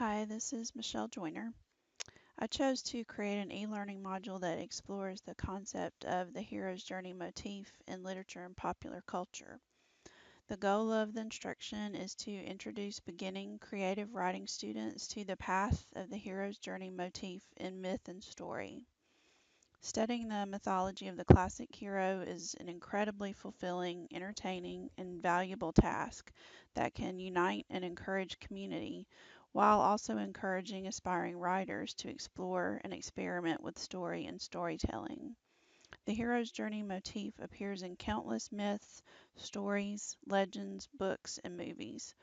Hi, this is Michelle Joyner. I chose to create an e-learning module that explores the concept of the hero's journey motif in literature and popular culture. The goal of the instruction is to introduce beginning creative writing students to the path of the hero's journey motif in myth and story. Studying the mythology of the classic hero is an incredibly fulfilling, entertaining, and valuable task that can unite and encourage community while also encouraging aspiring writers to explore and experiment with story and storytelling. The hero's journey motif appears in countless myths, stories, legends, books, and movies.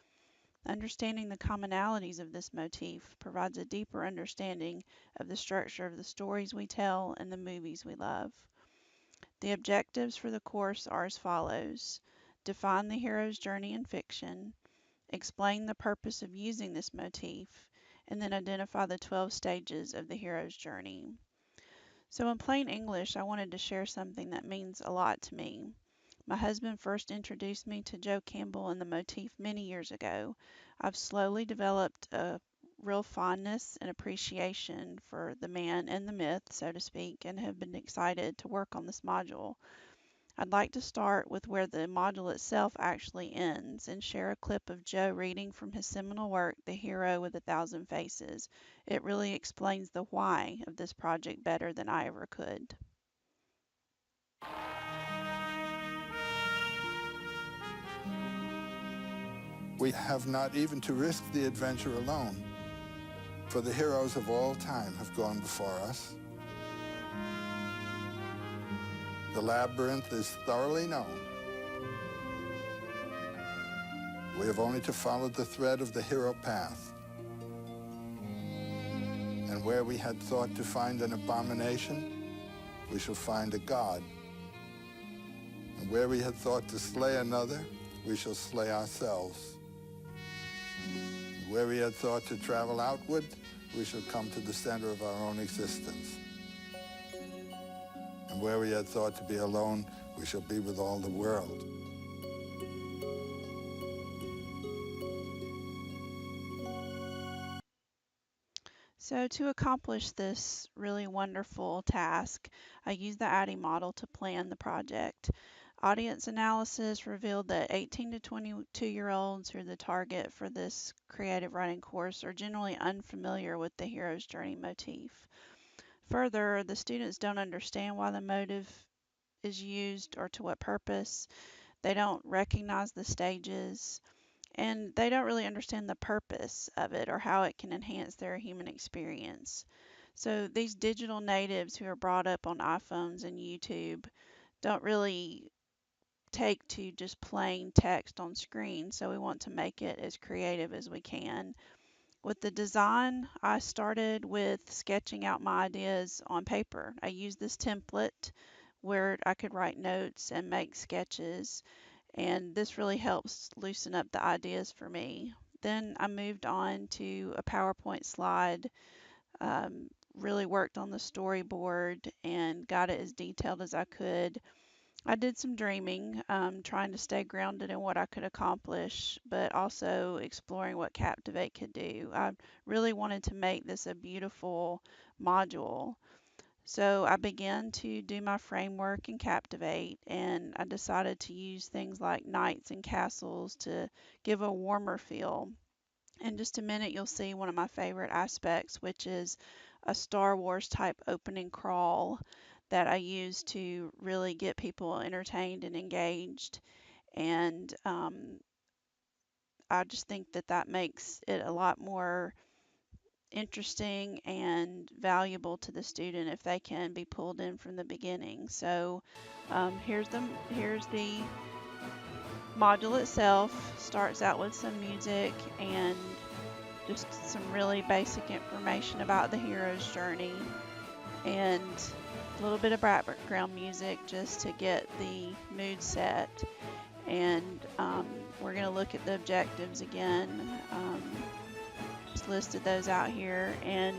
Understanding the commonalities of this motif provides a deeper understanding of the structure of the stories we tell and the movies we love. The objectives for the course are as follows: define the hero's journey in fiction, explain the purpose of using this motif, and then identify the 12 stages of the hero's journey. So, in plain English, I wanted to share something that means a lot to me. My husband first introduced me to Joe Campbell and the motif many years ago. I've slowly developed a real fondness and appreciation for the man and the myth, so to speak, and have been excited to work on this module. I'd like to start with where the module itself actually ends and share a clip of Joe reading from his seminal work, The Hero with a Thousand Faces. It really explains the why of this project better than I ever could. We have not even to risk the adventure alone, for the heroes of all time have gone before us. The labyrinth is thoroughly known. We have only to follow the thread of the hero path. And where we had thought to find an abomination, we shall find a god. And where we had thought to slay another, we shall slay ourselves. And where we had thought to travel outward, we shall come to the center of our own existence. And where we had thought to be alone, we shall be with all the world. So to accomplish this really wonderful task, I used the IDTE model to plan the project. Audience analysis revealed that 18 to 22-year-olds who are the target for this creative writing course are generally unfamiliar with the hero's journey motif. Further, the students don't understand why the motive is used or to what purpose. They don't recognize the stages, and they don't really understand the purpose of it or how it can enhance their human experience. So these digital natives who are brought up on iPhones and YouTube don't really take to just plain text on screen, so we want to make it as creative as we can. With the design, I started with sketching out my ideas on paper. I used this template where I could write notes and make sketches, and this really helps loosen up the ideas for me. Then I moved on to a PowerPoint slide, really worked on the storyboard and got it as detailed as I could. I did some dreaming, trying to stay grounded in what I could accomplish, but also exploring what Captivate could do. I really wanted to make this a beautiful module. So I began to do my framework in Captivate, and I decided to use things like knights and castles to give a warmer feel. In just a minute, you'll see one of my favorite aspects, which is a Star Wars type opening crawl that I use to really get people entertained and engaged. And I just think that that makes it a lot more interesting and valuable to the student if they can be pulled in from the beginning. So here's the module itself. Starts out with some music and just some really basic information about the hero's journey and a little bit of background music just to get the mood set. And we're going to look at the objectives again. Just listed those out here. And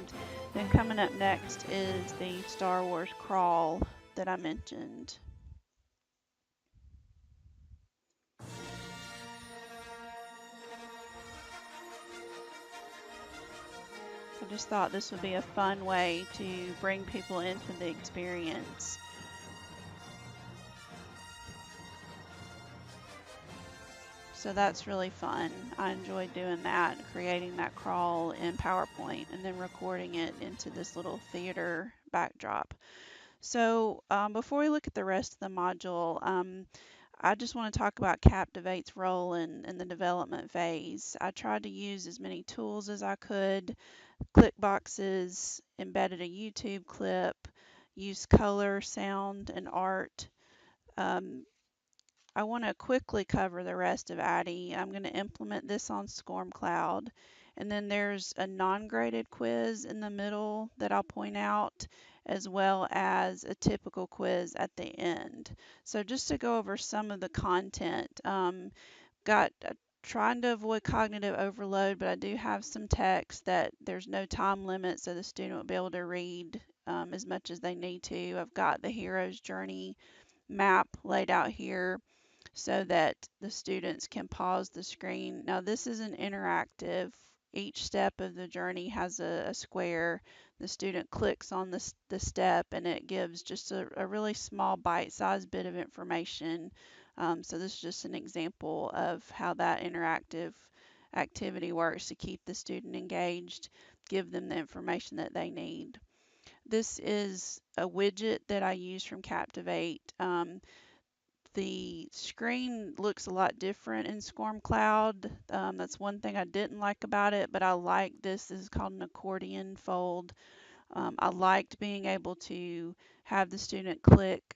then coming up next is the Star Wars crawl that I mentioned. just thought this would be a fun way to bring people into the experience. So that's really fun. I enjoyed doing that, creating that crawl in PowerPoint and then recording it into this little theater backdrop. So before we look at the rest of the module, I just want to talk about Captivate's role in the development phase. I tried to use as many tools as I could, click boxes, embedded a YouTube clip, used color, sound, and art. Um, I want to quickly cover the rest of IDTE. I'm going to implement this on SCORM Cloud. And then there's a non-graded quiz in the middle that I'll point out, as well as a typical quiz at the end. So just to go over some of the content, got trying to avoid cognitive overload, but I do have some text that there's no time limit, so the student will be able to read as much as they need to. I've got the hero's journey map laid out here so that the students can pause the screen. Now this is an interactive. Each step of the journey has a square. The student clicks on the step and it gives just a really small bite-sized bit of information. So this is just an example of how that interactive activity works to keep the student engaged, give them the information that they need. This is a widget that I use from Captivate. The screen looks a lot different in SCORM Cloud. That's one thing I didn't like about it, but I like this. This is called an accordion fold. I liked being able to have the student click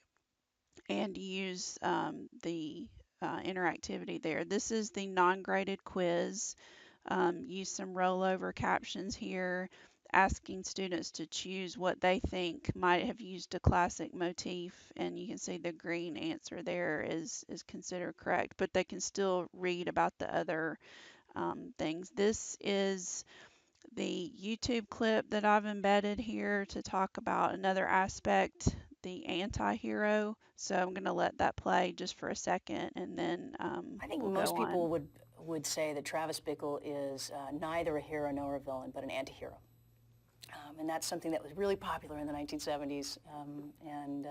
and use the interactivity there. This is the non-graded quiz. Use some rollover captions here, asking students to choose what they think might have used a classic motif, and you can see the green answer there is considered correct, but they can still read about the other things. This is the YouTube clip that I've embedded here to talk about another aspect, the anti-hero. So I'm going to let that play just for a second and then I think we'll most go people on. would say that Travis Bickle is neither a hero nor a villain, but an anti-hero. And that's something that was really popular in the 1970s, and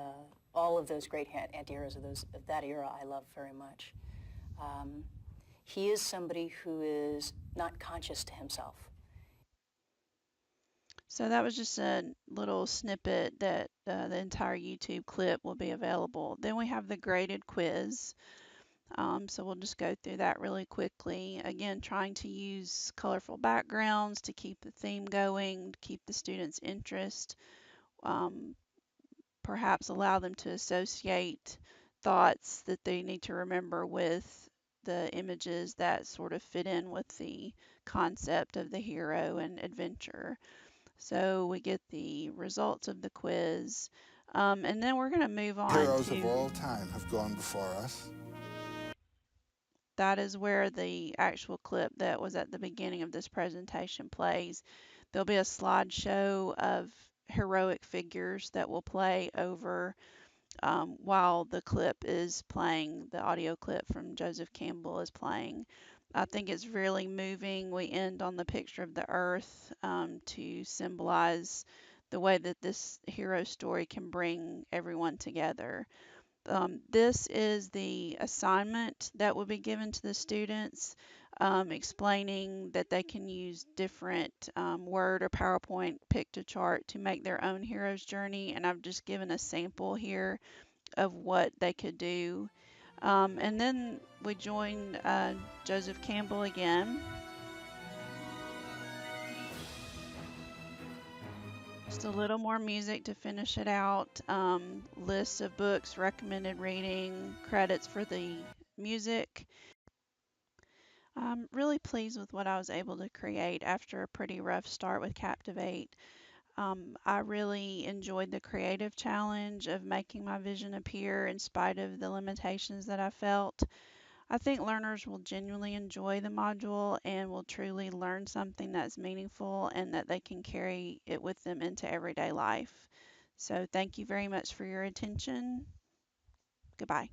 all of those great anti-heroes of that era I love very much. Um, he is somebody who is not conscious to himself. So that was just a little snippet that the entire YouTube clip will be available. Then we have the graded quiz. So we'll just go through that really quickly. Again, trying to use colorful backgrounds to keep the theme going, to keep the students' interest, um, perhaps allow them to associate thoughts that they need to remember with the images that sort of fit in with the concept of the hero and adventure. So we get the results of the quiz. And then we're going to move on Heroes of to all time have gone before us. that is where the actual clip that was at the beginning of this presentation plays. There'll be a slideshow of heroic figures that will play over while the clip is playing, the audio clip from Joseph Campbell is playing. I think it's really moving. We end on the picture of the earth to symbolize the way that this hero story can bring everyone together. This is the assignment that will be given to the students, explaining that they can use different Word or PowerPoint picto chart to make their own hero's journey. And I've just given a sample here of what they could do. And then we join Joseph Campbell again. Just a little more music to finish it out. Lists of books, recommended reading, credits for the music. I'm really pleased with what I was able to create after a pretty rough start with Captivate. I really enjoyed the creative challenge of making my vision appear in spite of the limitations that I felt. I think learners will genuinely enjoy the module and will truly learn something that's meaningful and that they can carry it with them into everyday life. So thank you very much for your attention. Goodbye.